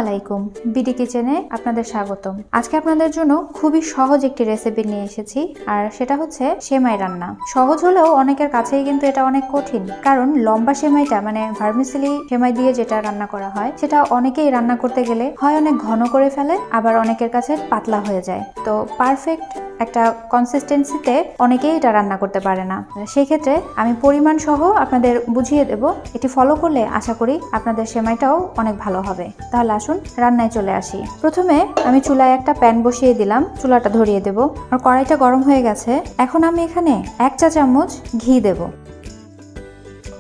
আলাইকুম, বিডি কিচেনে আপনাদের স্বাগতম। আজকে আপনাদের জন্য খুবই সহজ একটি রেসিপি নিয়ে এসেছি, আর সেটা হচ্ছে সেমাই রান্না। সহজ হলেও অনেকের কাছেই কিন্তু এটা অনেক কঠিন, কারণ লম্বা সেমাইটা মানে ভার্মিসেলি সেমাই দিয়ে যেটা রান্না করা হয় সেটা অনেকেই রান্না করতে গেলে হয় অনেক ঘন করে ফেলে, আবার অনেকের কাছে পাতলা হয়ে যায়। তো পারফেক্ট একটা কনসিস্টেন্সিতে অনেকেই এটা রান্না করতে পারে না। সেই ক্ষেত্রে আমি পরিমাণ সহ আপনাদের বুঝিয়ে দেব, এটি ফলো করলে আশা করি আপনাদের সেমাইটাও অনেক ভালো হবে। তাহলে আসুন রান্নায় চলে আসি। প্রথমে আমি চুলায় একটা প্যান বসিয়ে দিলাম, চুলাটা ধরিয়ে দেব। আর কড়াইটা গরম হয়ে গেছে। এখন আমি এখানে 1 চা চামচ ঘি দেব।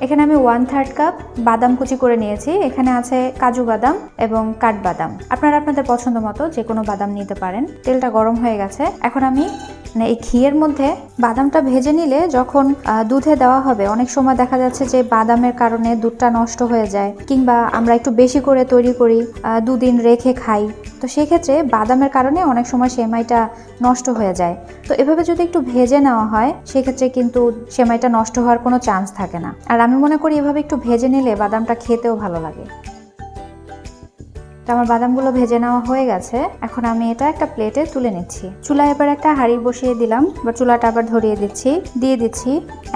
এখানে আমি 1/3 কাপ বাদাম কুচি করে নিয়েছি। এখানে আছে কাজু বাদাম এবং কাঠবাদাম। আপনারা আপনাদের পছন্দ মতো যে কোনো বাদাম নিতে পারেন। তেলটা গরম হয়ে গেছে। এখন আমি এই ঘিয়ের মধ্যে বাদামটা ভেজে নিলে যখন দুধে দেওয়া হবে, অনেক সময় দেখা যাচ্ছে যে বাদামের কারণে দুধটা নষ্ট হয়ে যায়, কিংবা আমরা একটু বেশি করে তৈরি করি, 2 দিন রেখে খাই। তো সেক্ষেত্রে বাদামের কারণে অনেক সময় সেমাইটা নষ্ট হয়ে যায়। তো এভাবে যদি একটু ভেজে নেওয়া হয় সেক্ষেত্রে কিন্তু সেমাইটা নষ্ট হওয়ার কোনো চান্স থাকে না। আর আমি মনে করি এভাবে একটু ভেজে নিলে বাদামটা খেতেও ভালো লাগে। আমার বাদামগুলো ভেজে নেওয়া হয়ে গেছে। এখন আমি এটা একটা প্লেটে তুলে নিচ্ছি। চুলায় এবার একটা হাঁড়ি বসিয়ে দিলাম, বা চুলাটা আবার ধরিয়ে দিচ্ছি। দিয়ে দিচ্ছি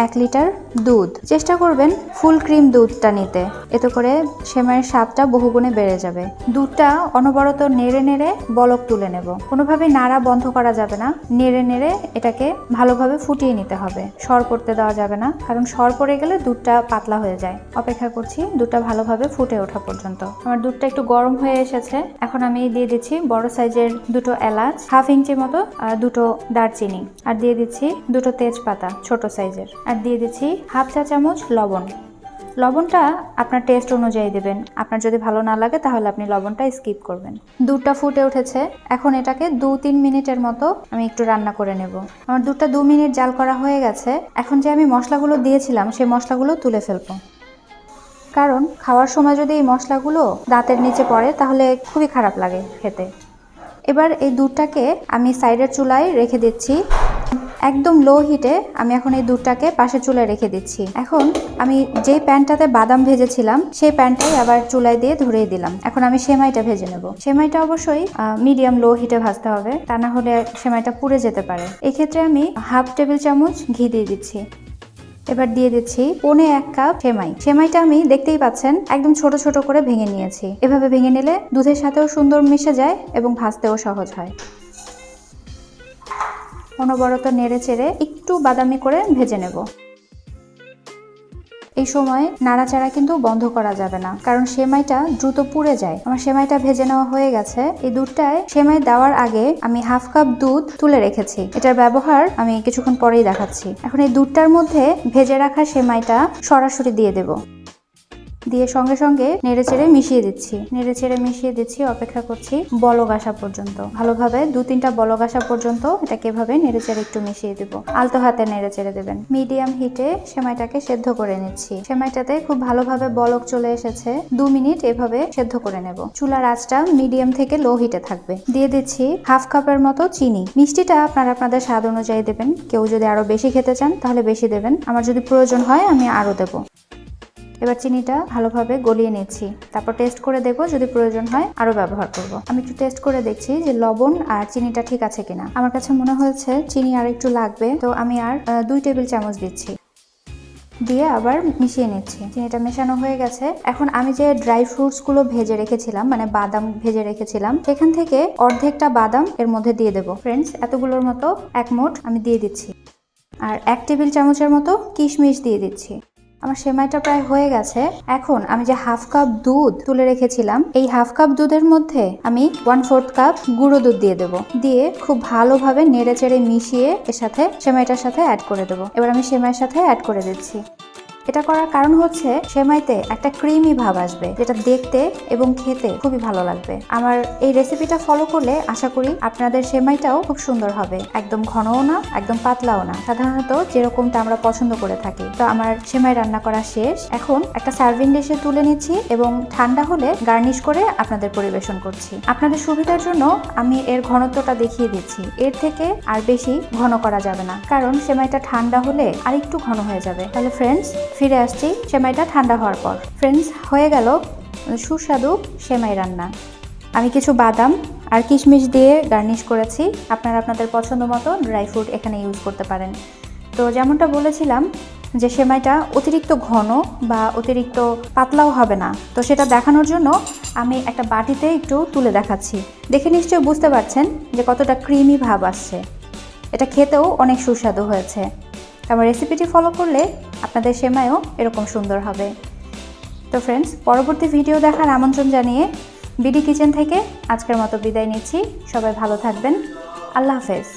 1 লিটার দুধ। চেষ্টা করবেন ফুল ক্রিম দুধটা নিতে, এতে করে সেমাইয়ের স্বাদটা বহুগুণে বেড়ে যাবে। দুধটা অনবরত নেড়ে নেড়ে বলক তুলে নেব। কোনোভাবে নাড়া বন্ধ করা যাবে না। নেড়ে নেড়ে এটাকে ভালোভাবে ফুটিয়ে নিতে হবে। সর পড়তে দেওয়া যাবে না, কারণ সর পড়ে গেলে দুধটা পাতলা হয়ে যায়। অপেক্ষা করছি দুধটা ভালোভাবে ফুটে ওঠা পর্যন্ত। আমার দুধটা একটু গরম হয়ে এসেছে। এখন আমি দিয়ে দিচ্ছি বড় সাইজের 2টো এলাচ, 1/2 ইঞ্চি মতো 2টো দারচিনি, আর দিয়ে দিচ্ছি 2টো তেজপাতা ছোট সাইজের, আর দিয়ে দিচ্ছি 1/2 চা চামচ লবণ। লবণটা আপনার টেস্ট অনুযায়ী দেবেন। আপনার যদি ভালো না লাগে তাহলে আপনি লবণটা স্কিপ করবেন। দুধটা ফুটে উঠেছে। এখন এটাকে 2-3 মিনিটের মতো আমি একটু রান্না করে নেব। আমার দুধটা 2 মিনিট জাল করা হয়ে গেছে। এখন যে আমি মশলাগুলো দিয়েছিলাম সেই মশলাগুলো তুলে ফেলবো, কারণ খাওয়ার সময় যদি এই মশলাগুলো দাঁতের নিচে পড়ে তাহলে খুবই খারাপ লাগে খেতে। এবার এই দুধটাকে আমি সাইডের চুলায় রেখে দিচ্ছি। একদম লো হিটে আমি এখন এই দুধটাকে পাশের চুলায় রেখে দিচ্ছি। এখন আমি যেই প্যানটাতে বাদাম ভেজেছিলাম সেই প্যানটাই আবার চুলায় দিয়ে ধরিয়ে দিলাম। এখন আমি সেমাইটা ভেজে নেব। সেমাইটা অবশ্যই মিডিয়াম লো হিটে ভাজতে হবে, তা না হলে সেমাইটা পুড়ে যেতে পারে। এক্ষেত্রে আমি 1/2 টেবিল চামচ ঘি দিয়ে দিচ্ছি। এবার দিয়ে দিচ্ছি 1.25 কাপ সেমাই। সেমাইটা আমি দেখতেই পাচ্ছেন একদম ছোট ছোট করে ভেঙে নিয়েছি। এভাবে ভেঙে নিলে দুধের সাথেও সুন্দর মিশে যায় এবং ভাজতেও সহজ হয়। অনবরত নেড়ে চেড়ে একটু বাদামি করে ভেজে নেব। এই সময় নাড়াচাড়া কিন্তু বন্ধ করা যাবে না, কারণ সেমাইটা দ্রুত পুড়ে যায়। আমার সেমাইটা ভেজে নেওয়া হয়ে গেছে। এই দুধটায় সেমাই দেওয়ার আগে আমি 1/2 কাপ দুধ তুলে রেখেছি। এটার ব্যবহার আমি কিছুক্ষণ পরেই দেখাচ্ছি। এখন এই দুধটার মধ্যে ভেজে রাখা সেমাইটা সরাসরি দিয়ে দেব। দিয়ে সঙ্গে সঙ্গে নেড়েচেড়ে মিশিয়ে দিচ্ছি। অপেক্ষা করছি বলক আসা পর্যন্ত। ভালোভাবে 2-3টা বলক আসা পর্যন্ত এটাকে এভাবে নেড়েচেড়ে একটু মিশিয়ে দেব। আলতো হাতে নেড়েচেড়ে দেবেন। মিডিয়াম হিটে সেমাইটাকে সেদ্ধ করে নিচ্ছি। সেমাইটাতে খুব ভালোভাবে বলক চলে এসেছে। 2 মিনিট এভাবে সেদ্ধ করে নেব। চুলার আঁচটা মিডিয়াম থেকে লো হিটে থাকবে। দিয়ে দিচ্ছি 1/2 কাপের মতো চিনি। মিষ্টিটা আপনারা আপনাদের স্বাদ অনুযায়ী দেবেন। কেউ যদি আরো বেশি খেতে চান তাহলে বেশি দেবেন। আমার যদি প্রয়োজন হয় আমি আরো দেব। এবার চিনিটা ভালোভাবে গলিয়ে নিচ্ছি। তারপর টেস্ট করে দেখবো, যদি প্রয়োজন হয় আরো ব্যবহার করব। আমি একটু টেস্ট করে দেখছি যে লবণ আর চিনিটা ঠিক আছে কিনা। আমার কাছে মনে হয়েছে চিনি আর একটু লাগবে, তো আমি আর 2 টেবিল চামচ দিচ্ছি। দিয়ে আবার মিশিয়ে নিচ্ছি। চিনিটা মেশানো হয়ে গেছে। এখন আমি যে ড্রাই ফ্রুটস গুলো ভেজে রেখেছিলাম, মানে বাদাম ভেজে রেখেছিলাম, সেখান থেকে অর্ধেকটা বাদাম এর মধ্যে দিয়ে দেবো। ফ্রেন্ডস, এতগুলোর মতো এক মুঠ আমি দিয়ে দিচ্ছি। আর 1 টেবিল চামচের মতো কিশমিশ দিয়ে দিচ্ছি। আমার সেমাইটা প্রায় হয়ে গেছে। এখন আমি যে 1/2 কাপ দুধ তুলে রেখেছিলাম, এই 1/2 কাপ দুধের মধ্যে আমি 1/4 কাপ গুঁড়ো দুধ দিয়ে দেবো। দিয়ে খুব ভালোভাবে নেড়েচেড়ে মিশিয়ে এর সাথে সেমাইটার সাথে অ্যাড করে দেবো। এবার আমি সেমাইয়ের সাথে অ্যাড করে দিচ্ছি। এটা করার কারণ হচ্ছে সেমাইতে একটা ক্রিমি ভাব আসবে, যেটা দেখতে এবং খেতে খুবই ভালো লাগবে। আমার এই রেসিপিটা ফলো করলে আশা করি আপনাদের সেমাইটাও খুব সুন্দর হবে। একদম ঘনও না, একদম পাতলাও না, সাধারণত যেরকমটা আমরা পছন্দ করে থাকি। তো আমার সেমাই রান্না করা শেষ। এখন একটা সার্ভিং ডিশে তুলে নিচ্ছি এবং ঠান্ডা হলে গার্নিশ করে আপনাদের পরিবেশন করছি। আপনাদের সুবিধার জন্য আমি এর ঘনত্বটা দেখিয়ে দিচ্ছি। এর থেকে আর বেশি ঘন করা যাবে না, কারণ সেমাইটা ঠান্ডা হলে আর একটু ঘন হয়ে যাবে। তাহলে ফ্রেন্ডস, ফিরে আসছি সেমাইটা ঠান্ডা হওয়ার পর। ফ্রেন্ডস, হয়ে গেল সুস্বাদু সেমাই রান্না। আমি কিছু বাদাম আর কিশমিশ দিয়ে গার্নিশ করেছি। আপনারা আপনাদের পছন্দ মতো ড্রাই ফ্রুট এখানে ইউজ করতে পারেন। তো যেমনটা বলেছিলাম যে সেমাইটা অতিরিক্ত ঘন বা অতিরিক্ত পাতলাও হবে না, তো সেটা দেখানোর জন্য আমি একটা বাটিতে একটু তুলে দেখাচ্ছি। দেখে নিশ্চয়ই বুঝতে পারছেন যে কতটা ক্রিমি ভাব আসছে। এটা খেতেও অনেক সুস্বাদু হয়েছে। আমার রেসিপিটি ফলো করলে আপনাদের সেমাইও এরকম সুন্দর হবে। তো ফ্রেন্ডস, পরবর্তী ভিডিও দেখার আমন্ত্রণ জানিয়ে বিডি কিচেন থেকে আজকের মতো বিদায় নিচ্ছি। সবাই ভালো থাকবেন। আল্লাহ হাফেজ।